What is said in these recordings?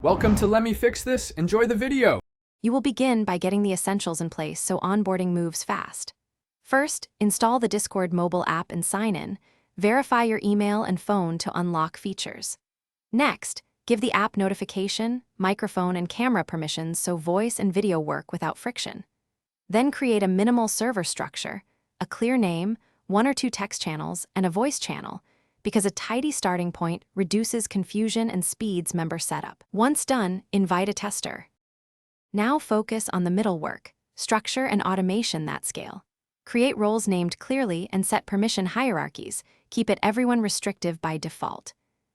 Welcome to Let Me Fix This. Enjoy the video. You will begin by getting the essentials in place so onboarding moves fast. First, install the Discord mobile app and sign in. Verify your email and phone to unlock features. Next, give the app notification, microphone, and camera permissions so voice and video work without friction. Then create a minimal server structure, a clear name, 1 or 2 text channels, and a voice channel, because a tidy starting point reduces confusion and speeds member setup. Once done, invite a tester. Now focus on the middle work, structure and automation that scale. Create roles named clearly and set permission hierarchies. Keep it everyone restrictive by default.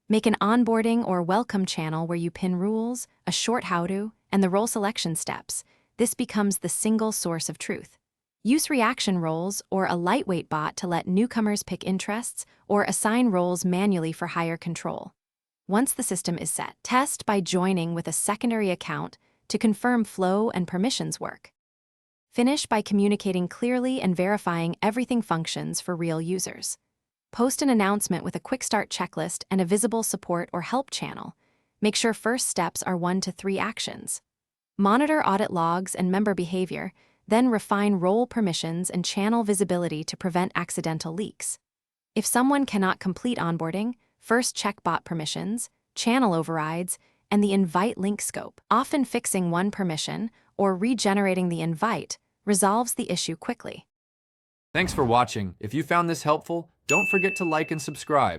Make an onboarding or welcome channel where you pin rules, a short how-to, and the role selection steps. This becomes the single source of truth. Use reaction roles or a lightweight bot to let newcomers pick interests or assign roles manually for higher control. Once the system is set, test by joining with a secondary account to confirm flow and permissions work. Finish by communicating clearly and verifying everything functions for real users. Post an announcement with a quick start checklist and a visible support or help channel. Make sure first steps are 1 to 3 actions. Monitor audit logs and member behavior, then refine role permissions and channel visibility to prevent accidental leaks. If someone cannot complete onboarding, first check bot permissions, channel overrides, and the invite link scope. Often fixing one permission or regenerating the invite resolves the issue quickly. Thanks for watching. If you found this helpful, don't forget to like and subscribe.